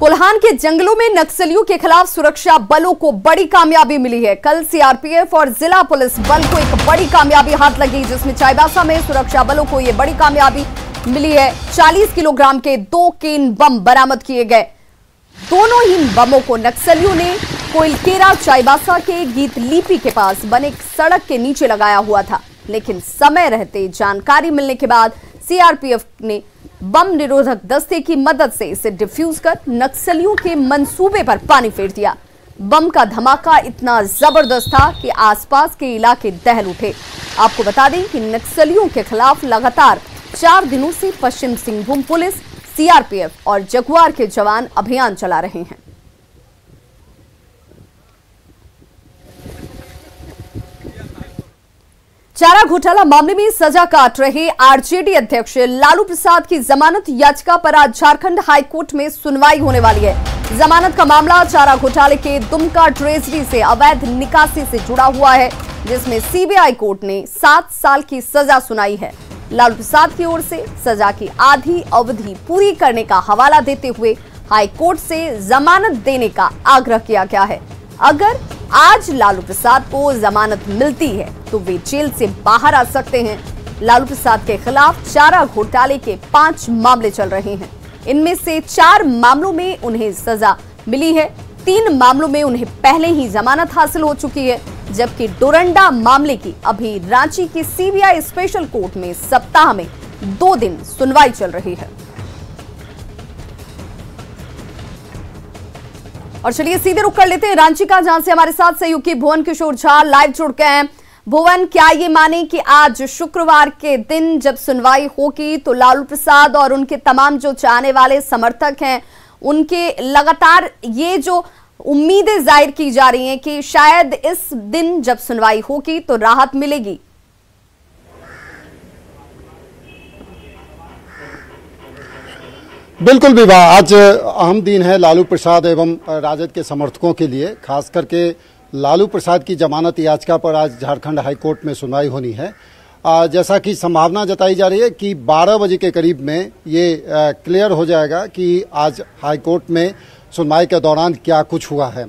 कोल्हान के जंगलों में नक्सलियों के खिलाफ सुरक्षा बलों को बड़ी कामयाबी मिली है। कल सीआरपीएफ और जिला पुलिस बल को एक बड़ी कामयाबी हाथ लगी, जिसमें चाईबासा में सुरक्षा बलों को यह बड़ी कामयाबी मिली है। 40 किलोग्राम के 2 केन बम बरामद किए गए। दोनों ही बमों को नक्सलियों ने कोइलकेरा चाईबासा के गीत लीपी के पास बने एक सड़क के नीचे लगाया हुआ था, लेकिन समय रहते जानकारी मिलने के बाद सीआरपीएफ ने बम निरोधक दस्ते की मदद से इसे डिफ्यूज कर नक्सलियों के मंसूबे पर पानी फेर दिया। बम का धमाका इतना जबरदस्त था कि आसपास के इलाके दहल उठे। आपको बता दें कि नक्सलियों के खिलाफ लगातार 4 दिनों से पश्चिम सिंहभूम पुलिस, सीआरपीएफ और जगुआर के जवान अभियान चला रहे हैं। चारा घोटाला मामले में सजा काट रहे आरजेडी अध्यक्ष लालू प्रसाद की जमानत याचिका पर आज झारखंड हाईकोर्ट में सुनवाई होने वाली है। जमानत का मामला चारा घोटाले के दुमका ट्रेजरी से अवैध निकासी से जुड़ा हुआ है, जिसमें सीबीआई कोर्ट ने 7 साल की सजा सुनाई है। लालू प्रसाद की ओर से सजा की आधी अवधि पूरी करने का हवाला देते हुए हाईकोर्ट से जमानत देने का आग्रह किया गया है। अगर आज लालू प्रसाद को जमानत मिलती है तो वे जेल से बाहर आ सकते हैं। लालू प्रसाद के खिलाफ चारा घोटाले के 5 मामले चल रहे हैं। इनमें से 4 मामलों में उन्हें सजा मिली है, 3 मामलों में उन्हें पहले ही जमानत हासिल हो चुकी है, जबकि डोरंडा मामले की अभी रांची की सीबीआई स्पेशल कोर्ट में सप्ताह में 2 दिन सुनवाई चल रही है। और चलिए सीधे रुख कर लेते हैं रांची का, जहां से हमारे साथ सहयोगी भुवन किशोर झा लाइव जुड़ गए हैं। भुवन, क्या ये माने कि आज शुक्रवार के दिन जब सुनवाई होगी तो लालू प्रसाद और उनके तमाम जो चाहने वाले समर्थक हैं, उनके लगातार ये जो उम्मीदें जाहिर की जा रही हैं कि शायद इस दिन जब सुनवाई होगी तो राहत मिलेगी? बिल्कुल विभा, आज अहम दिन है लालू प्रसाद एवं राजद के समर्थकों के लिए। खास करके लालू प्रसाद की जमानत याचिका पर आज झारखंड हाईकोर्ट में सुनवाई होनी है। जैसा कि संभावना जताई जा रही है कि 12 बजे के करीब में ये क्लियर हो जाएगा कि आज हाईकोर्ट में सुनवाई के दौरान क्या कुछ हुआ है।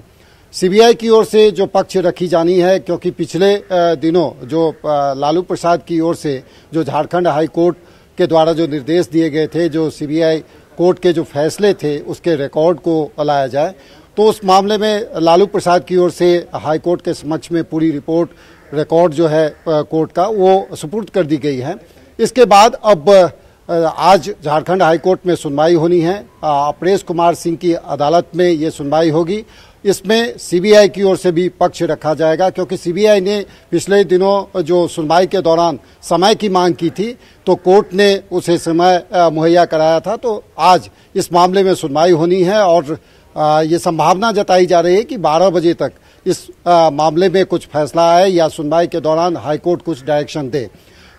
सीबीआई की ओर से जो पक्ष रखी जानी है, क्योंकि पिछले दिनों जो लालू प्रसाद की ओर से जो झारखंड हाईकोर्ट के द्वारा जो निर्देश दिए गए थे, जो सीबीआई कोर्ट के जो फैसले थे उसके रिकॉर्ड को लाया जाए, तो उस मामले में लालू प्रसाद की ओर से हाईकोर्ट के समक्ष में पूरी रिपोर्ट रिकॉर्ड जो है कोर्ट का वो सुपुर्द कर दी गई है। इसके बाद अब आज झारखंड हाईकोर्ट में सुनवाई होनी है। अपरेश कुमार सिंह की अदालत में ये सुनवाई होगी। इसमें सीबीआई की ओर से भी पक्ष रखा जाएगा, क्योंकि सीबीआई ने पिछले दिनों जो सुनवाई के दौरान समय की मांग की थी तो कोर्ट ने उसे समय मुहैया कराया था। तो आज इस मामले में सुनवाई होनी है और ये संभावना जताई जा रही है कि 12 बजे तक इस मामले में कुछ फैसला आए या सुनवाई के दौरान हाईकोर्ट कुछ डायरेक्शन दे।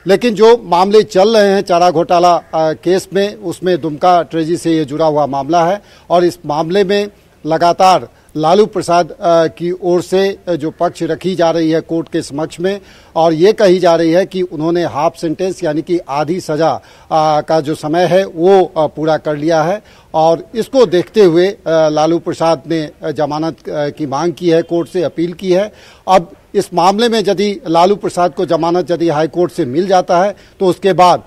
लेकिन जो मामले चल रहे हैं चारा घोटाला केस में, उसमें दुमका ट्रेजरी से ये जुड़ा हुआ मामला है और इस मामले में लगातार लालू प्रसाद की ओर से जो पक्ष रखी जा रही है कोर्ट के समक्ष में, और ये कही जा रही है कि उन्होंने हाफ सेंटेंस यानी कि आधी सजा का जो समय है वो पूरा कर लिया है। और इसको देखते हुए लालू प्रसाद ने जमानत की मांग की है, कोर्ट से अपील की है। अब इस मामले में यदि लालू प्रसाद को जमानत यदि हाईकोर्ट से मिल जाता है तो उसके बाद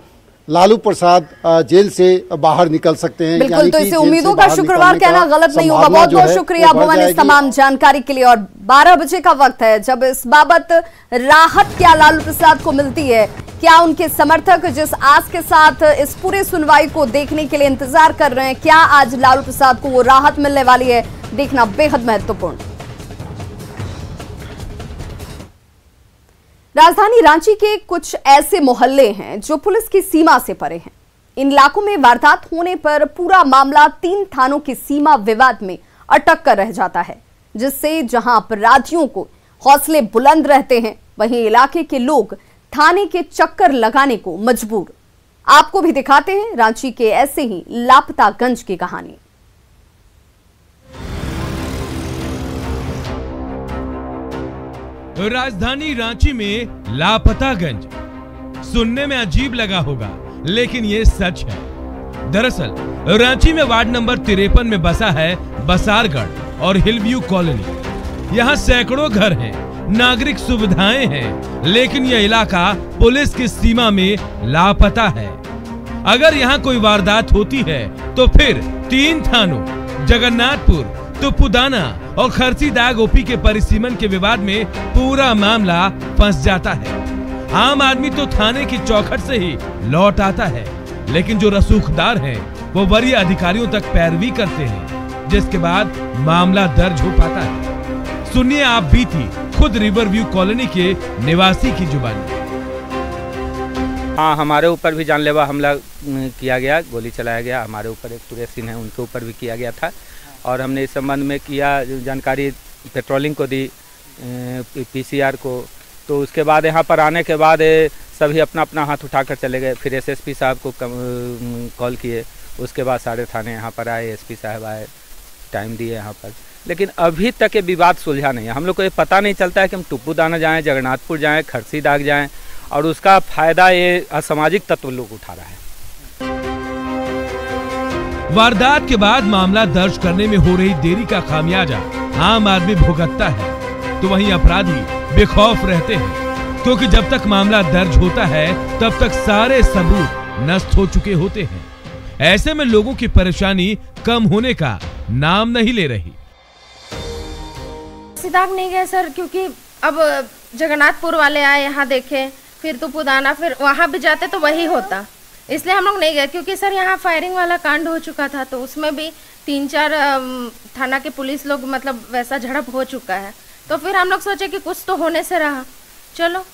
लालू प्रसाद जेल से बाहर निकल सकते हैं। बिल्कुल, तो इसे उम्मीदों का शुक्रवार कहना गलत नहीं होगा। बहुत बहुत शुक्रिया भुवन इस तमाम जानकारी के लिए। और 12 बजे का वक्त है जब इस बाबत राहत क्या लालू प्रसाद को मिलती है, क्या उनके समर्थक जिस आस के साथ इस पूरे सुनवाई को देखने के लिए इंतजार कर रहे हैं, क्या आज लालू प्रसाद को वो राहत मिलने वाली है, देखना बेहद महत्वपूर्ण। राजधानी रांची के कुछ ऐसे मोहल्ले हैं जो पुलिस की सीमा से परे हैं। इन इलाकों में वारदात होने पर पूरा मामला 3 थानों की सीमा विवाद में अटक कर रह जाता है, जिससे जहां अपराधियों को हौसले बुलंद रहते हैं, वहीं इलाके के लोग थाने के चक्कर लगाने को मजबूर। आपको भी दिखाते हैं रांची के ऐसे ही लापतागंज की कहानी। राजधानी रांची में लापतागंज सुनने में अजीब लगा होगा, लेकिन ये सच है। दरअसल रांची में वार्ड नंबर 53 में बसा है बसारगढ़ और हिलव्यू कॉलोनी। यहाँ सैकड़ों घर हैं, नागरिक सुविधाएं हैं, लेकिन यह इलाका पुलिस की सीमा में लापता है। अगर यहाँ कोई वारदात होती है तो फिर 3 थानों जगन्नाथपुर, तुपुदाना और खरसीदाग ओपी के परिसीमन के विवाद में पूरा मामला फंस जाता है। आम आदमी तो थाने की चौखट से ही लौट आता है, लेकिन जो रसूखदार हैं वो वरीय अधिकारियों तक पैरवी करते हैं, जिसके बाद मामला दर्ज हो पाता है। सुनिए आप बीती खुद रिवरव्यू कॉलोनी के निवासी की जुबानी। हाँ, हमारे ऊपर भी जानलेवा हमला किया गया, गोली चलाया गया। हमारे ऊपर एक सुरेश सिंह है, उनके ऊपर भी किया गया था और हमने इस संबंध में किया जानकारी पेट्रोलिंग को दी, पीसीआर को। तो उसके बाद यहाँ पर आने के बाद सभी अपना अपना हाथ उठाकर चले गए। फिर एसएसपी साहब को कॉल किए, उसके बाद सारे थाने यहाँ पर आए, एसपी साहब आए, टाइम दिए यहाँ पर, लेकिन अभी तक ये विवाद सुलझा नहीं है। हम लोग को ये पता नहीं चलता है कि हम तुपुदाना जाएँ, जगन्नाथपुर जाएँ, खरसीदाग जाएँ, और उसका फायदा ये असामाजिक तत्व लोग उठा रहा है। वारदात के बाद मामला दर्ज करने में हो रही देरी का खामियाजा आम आदमी भुगतता है, तो वहीं अपराधी बेखौफ रहते हैं, क्योंकि जब तक मामला दर्ज होता है तब तक सारे सबूत नष्ट हो चुके होते हैं। ऐसे में लोगों की परेशानी कम होने का नाम नहीं ले रही। सिदाग नहीं गए सर, क्योंकि अब जगन्नाथपुर वाले आए, यहाँ देखे, फिर तुपुदाना, फिर वहाँ भी जाते तो वही होता, इसलिए हम लोग नहीं गए। क्योंकि सर यहाँ फायरिंग वाला कांड हो चुका था, तो उसमें भी 3-4 थाना के पुलिस लोग मतलब वैसा झड़प हो चुका है, तो फिर हम लोग सोचे कि कुछ तो होने से रहा, चलो।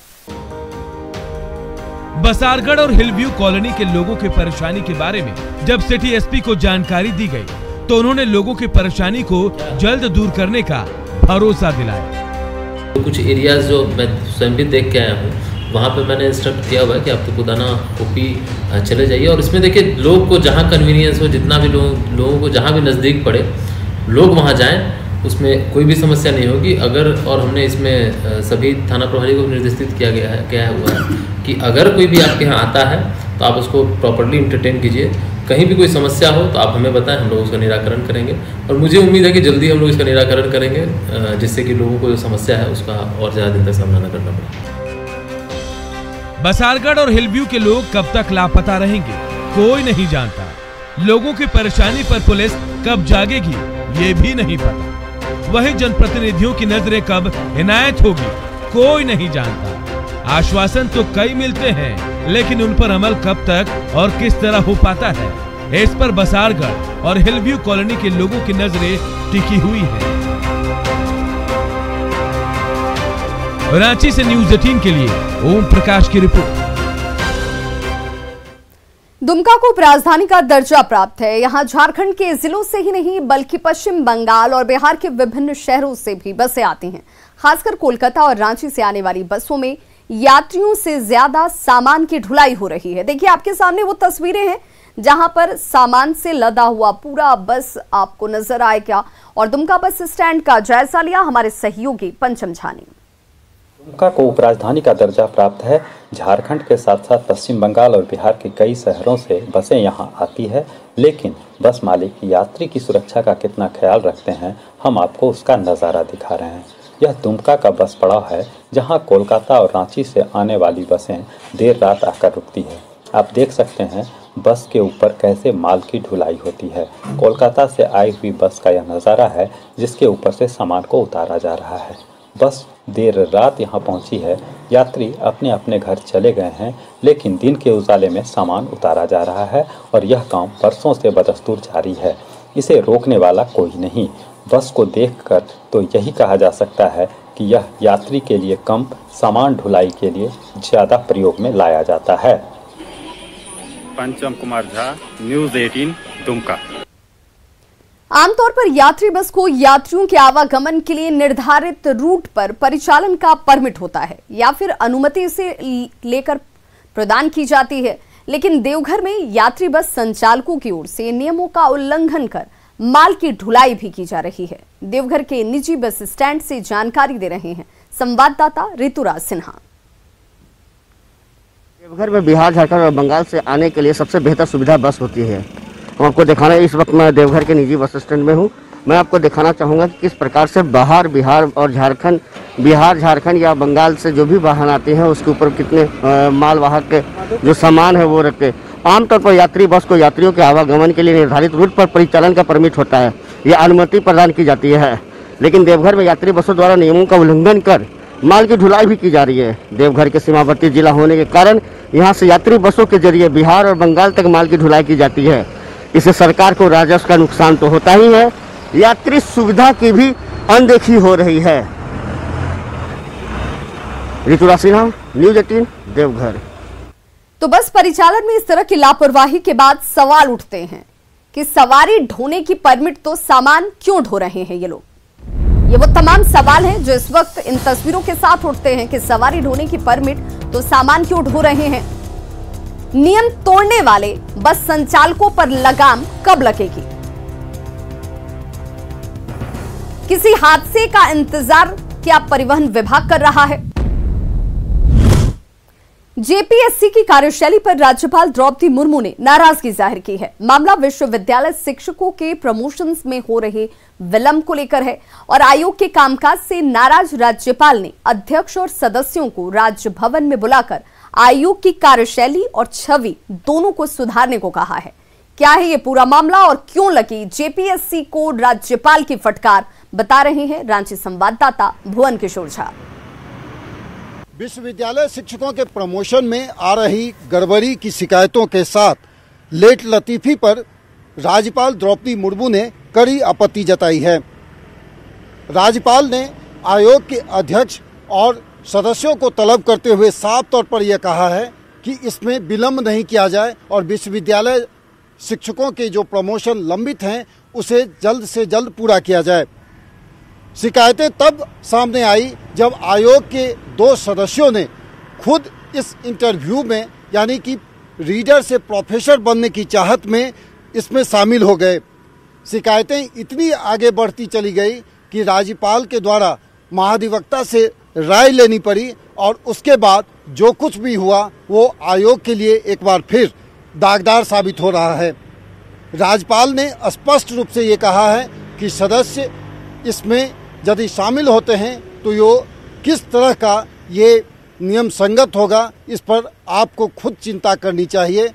बसारगढ़ और हिलव्यू कॉलोनी के लोगों की परेशानी के बारे में जब सिटी एसपी को जानकारी दी गई, तो उन्होंने लोगों की परेशानी को जल्द दूर करने का भरोसा दिलाया। कुछ एरियाज जो मैं स्वयं भी देख के आया हूँ, वहाँ पे मैंने इंस्ट्रक्ट किया हुआ है कि आप तुपुदाना ओपी चले जाइए, और इसमें देखिए लोग को जहाँ कन्वीनियंस हो, जितना भी लोगों को जहाँ भी नज़दीक पड़े, लोग वहाँ जाएं, उसमें कोई भी समस्या नहीं होगी। अगर और हमने इसमें सभी थाना प्रभारी को निर्देशित किया हुआ है कि अगर कोई भी आपके यहाँ आता है तो आप उसको प्रॉपर्ली इंटरटेन कीजिए। कहीं भी कोई समस्या हो तो आप हमें बताएं, हम लोग उसका निराकरण करेंगे, और मुझे उम्मीद है कि जल्दी हम लोग इसका निराकरण करेंगे, जिससे कि लोगों को जो समस्या है उसका और ज़्यादा दिन तक सामना न करना पड़े। बसारगढ़ और हिलव्यू के लोग कब तक लापता रहेंगे कोई नहीं जानता। लोगों की परेशानी पर पुलिस कब जागेगी ये भी नहीं पता। वही जनप्रतिनिधियों की नजरें कब इनायत होगी कोई नहीं जानता। आश्वासन तो कई मिलते हैं, लेकिन उन पर अमल कब तक और किस तरह हो पाता है, इस पर बसारगढ़ और हिलव्यू कॉलोनी के लोगों की नजरें टिकी हुई है। रांची से न्यूज़ 18 के लिए ओम प्रकाश की रिपोर्ट। दुमका को उपराजधानी का दर्जा प्राप्त है। यहां झारखंड के जिलों से ही नहीं बल्कि पश्चिम बंगाल और बिहार के विभिन्न शहरों से भी बसें आती हैं। खासकर कोलकाता और रांची से आने वाली बसों में यात्रियों से ज्यादा सामान की ढुलाई हो रही है। देखिए आपके सामने वो तस्वीरें हैं जहां पर सामान से लदा हुआ पूरा बस आपको नजर आएगा। और दुमका बस स्टैंड का जायजा लिया हमारे सहयोगी पंचम झा ने। दुमका को उपराजधानी का दर्जा प्राप्त है। झारखंड के साथ साथ पश्चिम बंगाल और बिहार के कई शहरों से बसें यहां आती है, लेकिन बस मालिक यात्री की सुरक्षा का कितना ख्याल रखते हैं, हम आपको उसका नज़ारा दिखा रहे हैं। यह दुमका का बस पड़ाव है, जहां कोलकाता और रांची से आने वाली बसें देर रात आकर रुकती है। आप देख सकते हैं बस के ऊपर कैसे माल की ढुलाई होती है। कोलकाता से आई हुई बस का यह नज़ारा है, जिसके ऊपर से सामान को उतारा जा रहा है। बस देर रात यहाँ पहुँची है, यात्री अपने अपने घर चले गए हैं, लेकिन दिन के उजाले में सामान उतारा जा रहा है और यह काम बरसों से बदस्तूर जारी है। इसे रोकने वाला कोई नहीं। बस को देखकर तो यही कहा जा सकता है कि यह यात्री के लिए कम, सामान ढुलाई के लिए ज़्यादा प्रयोग में लाया जाता है। पंचम कुमार झा, न्यूज़ 18 दुमका। आमतौर पर यात्री बस को यात्रियों के आवागमन के लिए निर्धारित रूट पर परिचालन का परमिट होता है या फिर अनुमति से लेकर प्रदान की जाती है, लेकिन देवघर में यात्री बस संचालकों की ओर से नियमों का उल्लंघन कर माल की ढुलाई भी की जा रही है। देवघर के निजी बस स्टैंड से जानकारी दे रहे हैं संवाददाता ऋतुराज सिन्हा। देवघर में बिहार, झारखंड और बंगाल से आने के लिए सबसे बेहतर सुविधा बस होती है। हम आपको दिखाना, इस वक्त मैं देवघर के निजी बस स्टैंड में हूँ। मैं आपको दिखाना चाहूँगा कि किस प्रकार से बिहार और झारखंड या बंगाल से जो भी वाहन आते हैं उसके ऊपर कितने मालवाहक के जो सामान है वो रखते। आमतौर पर यात्री बस को यात्रियों के आवागमन के लिए निर्धारित रूट पर परिचालन का परमिट होता है, यह अनुमति प्रदान की जाती है। लेकिन देवघर में यात्री बसों द्वारा नियमों का उल्लंघन कर माल की ढुलाई भी की जा रही है। देवघर के सीमावर्ती जिला होने के कारण यहाँ से यात्री बसों के जरिए बिहार और बंगाल तक माल की ढुलाई की जाती है। इससे सरकार को राजस्व का नुकसान तो होता ही है, यात्री सुविधा की भी अनदेखी हो रही है। ऋतुराज सिन्हा, न्यूज़ 18 देवघर। तो बस परिचालन में इस तरह की लापरवाही के बाद सवाल उठते हैं कि सवारी ढोने की परमिट तो सामान क्यों ढो रहे हैं ये लोग। ये वो तमाम सवाल हैं जो इस वक्त इन तस्वीरों के साथ उठते हैं कि सवारी ढोने की परमिट तो सामान क्यों ढो रहे हैं। नियम तोड़ने वाले बस संचालकों पर लगाम कब लगेगी। किसी हादसे का इंतजार क्या परिवहन विभाग कर रहा है। जेपीएससी की कार्यशैली पर राज्यपाल द्रौपदी मुर्मू ने नाराजगी जाहिर की है। मामला विश्वविद्यालय शिक्षकों के प्रमोशंस में हो रहे विलंब को लेकर है और आयोग के कामकाज से नाराज राज्यपाल ने अध्यक्ष और सदस्यों को राजभवन में बुलाकर आयोग की कार्यशैली और छवि दोनों को सुधारने को कहा है। क्या है ये पूरा मामला और क्यों लगी जेपीएससी को राज्यपाल की फटकार, बता रहे हैं रांची संवाददाता भुवन किशोर झा। विश्वविद्यालय शिक्षकों के प्रमोशन में आ रही गड़बड़ी की शिकायतों के साथ लेट लतीफी पर राज्यपाल द्रौपदी मुर्मू ने कड़ी आपत्ति जताई है। राज्यपाल ने आयोग के अध्यक्ष और सदस्यों को तलब करते हुए साफ तौर पर यह कहा है कि इसमें विलंब नहीं किया जाए और विश्वविद्यालय शिक्षकों के जो प्रमोशन लंबित हैं उसे जल्द से जल्द पूरा किया जाए। शिकायतें तब सामने आई जब आयोग के 2 सदस्यों ने खुद इस इंटरव्यू में यानी कि रीडर से प्रोफेसर बनने की चाहत में इसमें शामिल हो गए। शिकायतें इतनी आगे बढ़ती चली गई कि राज्यपाल के द्वारा महाधिवक्ता से राय लेनी पड़ी और उसके बाद जो कुछ भी हुआ वो आयोग के लिए एक बार फिर दागदार साबित हो रहा है। राज्यपाल ने स्पष्ट रूप से ये कहा है कि सदस्य इसमें यदि शामिल होते हैं तो यो किस तरह का ये नियम संगत होगा, इस पर आपको खुद चिंता करनी चाहिए।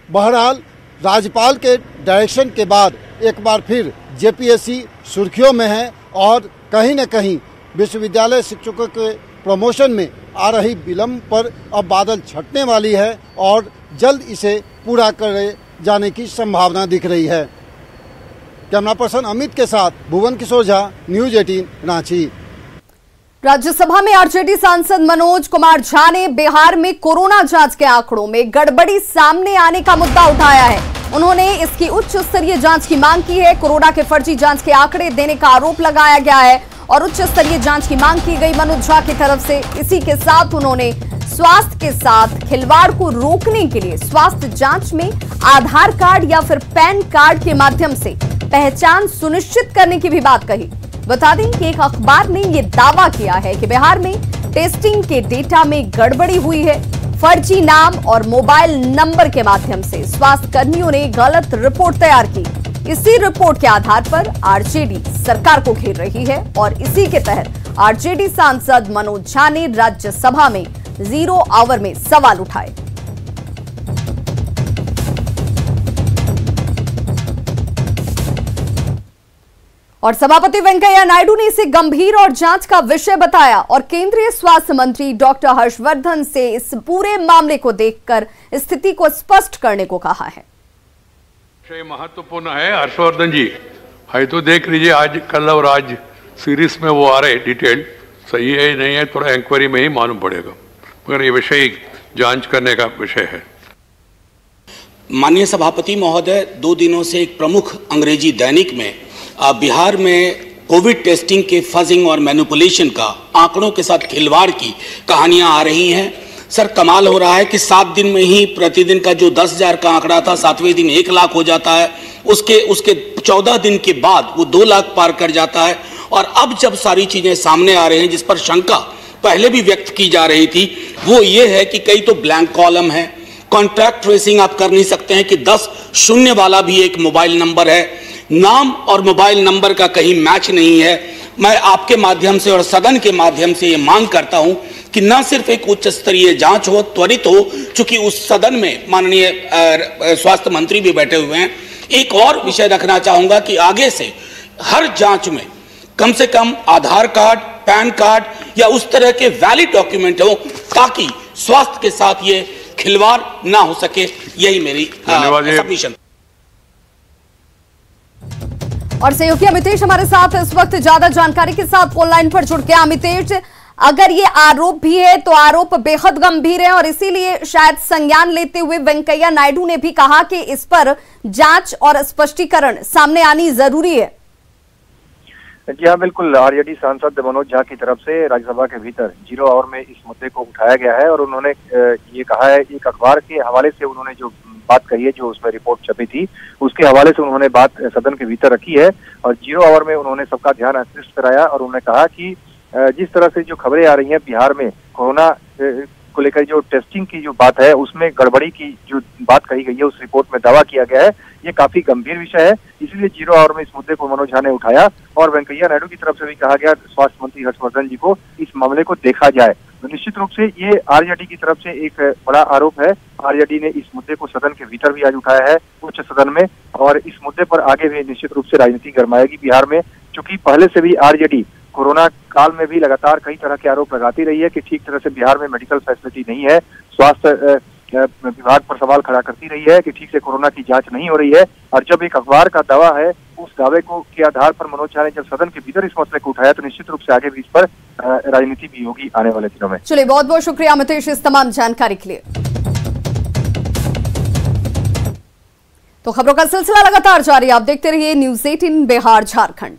बहरहाल राज्यपाल के डायरेक्शन के बाद एक बार फिर जेपीएससी सुर्खियों में है और कहीं न कहीं विश्वविद्यालय शिक्षकों के प्रमोशन में आ रही विलंब पर अब बादल छटने वाली है और जल्द इसे पूरा करे जाने की संभावना दिख रही है। कैमरा पर्सन अमित के साथ भुवन किशोर झा, न्यूज़ 18 रांची। राज्यसभा में आरजेडी सांसद मनोज कुमार झा ने बिहार में कोरोना जांच के आंकड़ों में गड़बड़ी सामने आने का मुद्दा उठाया है। उन्होंने इसकी उच्च स्तरीय जांच की मांग की है। कोरोना के फर्जी जांच के आंकड़े देने का आरोप लगाया गया है और उच्च स्तरीय जांच की मांग की गई मनोज झा की तरफ से। इसी के साथ उन्होंने स्वास्थ्य के साथ खिलवाड़ को रोकने के लिए स्वास्थ्य जांच में आधार कार्ड या फिर पैन कार्ड के माध्यम से पहचान सुनिश्चित करने की भी बात कही। बता दें कि एक अखबार ने यह दावा किया है कि बिहार में टेस्टिंग के डेटा में गड़बड़ी हुई है। फर्जी नाम और मोबाइल नंबर के माध्यम से स्वास्थ्य कर्मियों ने गलत रिपोर्ट तैयार की। इसी रिपोर्ट के आधार पर आरजेडी सरकार को घेर रही है और इसी के तहत आरजेडी सांसद मनोज झा ने राज्यसभा में 0 आवर में सवाल उठाए। और सभापति वेंकैया नायडू ने इसे गंभीर और जांच का विषय बताया और केंद्रीय स्वास्थ्य मंत्री डॉक्टर हर्षवर्धन से इस पूरे मामले को देखकर स्थिति को स्पष्ट करने को कहा है। विषय महत्वपूर्ण है हर्षवर्धन जी, है तो देख लीजिए आज कल और आज सीरीज में वो आ रहे डिटेल सही है नहीं है थोड़ा इंक्वायरी में ही मालूम पड़ेगा, मगर ये विषय जांच करने का विषय है। माननीय सभापति महोदय, 2 दिनों से एक प्रमुख अंग्रेजी दैनिक में बिहार में कोविड टेस्टिंग के फजिंग और मैनिपुलेशन का आंकड़ों के साथ खिलवाड़ की कहानियां आ रही हैं। सर कमाल हो रहा है कि 7 दिन में ही प्रतिदिन का जो 10,000 का आंकड़ा था 7वें दिन 1 लाख हो जाता है, उसके 14 दिन के बाद वो 2 लाख पार कर जाता है। और अब जब सारी चीजें सामने आ रही हैं जिस पर शंका पहले भी व्यक्त की जा रही थी वो ये है कि कई तो ब्लैंक कॉलम है, कॉन्ट्रैक्ट ट्रेसिंग आप कर नहीं सकते हैं कि 10 शून्य वाला भी एक मोबाइल नंबर है, नाम और मोबाइल नंबर का कहीं मैच नहीं है। मैं आपके माध्यम से और सदन के माध्यम से ये मांग करता हूं कि न सिर्फ एक उच्च स्तरीय जांच हो, त्वरित हो, चूंकि उस सदन में माननीय स्वास्थ्य मंत्री भी बैठे हुए हैं। एक और विषय रखना चाहूंगा कि आगे से हर जांच में कम से कम आधार कार्ड, पैन कार्ड या उस तरह के वैलिड डॉक्यूमेंट हो, ताकि स्वास्थ्य के साथ ये खिलवाड़ ना हो सके। यही मेरी सबमिशन। और सहयोगी अमितेश हमारे साथ इस वक्त ज्यादा जानकारी के साथ फोन लाइन पर जुड़ गया। अमितेश, अगर ये आरोप भी है तो आरोप बेहद गंभीर है और इसीलिए शायद संज्ञान लेते हुए वेंकैया नायडू ने भी कहा कि इस पर जांच और स्पष्टीकरण सामने आनी जरूरी है। जी हाँ, बिल्कुल। आरजेडी सांसद मनोज झा की तरफ से राज्यसभा के भीतर 0 आवर में इस मुद्दे को उठाया गया है और उन्होंने ये कहा है, एक अखबार के हवाले से उन्होंने जो बात कही है, जो उसमें रिपोर्ट छपी थी उसके हवाले से उन्होंने बात सदन के भीतर रखी है और 0 आवर में उन्होंने सबका ध्यान आकृष्ट कराया और उन्होंने कहा कि जिस तरह से जो खबरें आ रही हैं बिहार में कोरोना को लेकर जो टेस्टिंग की जो बात है उसमें गड़बड़ी की जो बात कही गई है, उस रिपोर्ट में दावा किया गया है, ये काफी गंभीर विषय है। इसलिए 0 आवर में इस मुद्दे को मनोज झा ने उठाया और वेंकैया नायडू की तरफ से भी कहा गया स्वास्थ्य मंत्री हर्षवर्धन जी को इस मामले को देखा जाए। तो निश्चित रूप से ये आरजेडी की तरफ से एक बड़ा आरोप है। आरजेडी ने इस मुद्दे को सदन के भीतर भी आज उठाया है, उच्च सदन में, और इस मुद्दे पर आगे भी निश्चित रूप से राजनीति गरमाएगी बिहार में, क्योंकि पहले से भी आरजेडी कोरोना काल में भी लगातार कई तरह के आरोप लगाती रही है कि ठीक तरह से बिहार में मेडिकल फैसिलिटी नहीं है, स्वास्थ्य विभाग पर सवाल खड़ा करती रही है कि ठीक से कोरोना की जांच नहीं हो रही है। और जब एक अखबार का दावा है, उस दावे को के आधार पर मनोज झा ने जब सदन के भीतर इस मसले को उठाया तो निश्चित रूप से आगे भी इस पर राजनीति भी होगी आने वाले दिनों में। चलिए, बहुत बहुत शुक्रिया अमितेश इस तमाम जानकारी के लिए। तो खबरों का सिलसिला लगातार जारी, आप देखते रहिए न्यूज़ 18 बिहार झारखंड।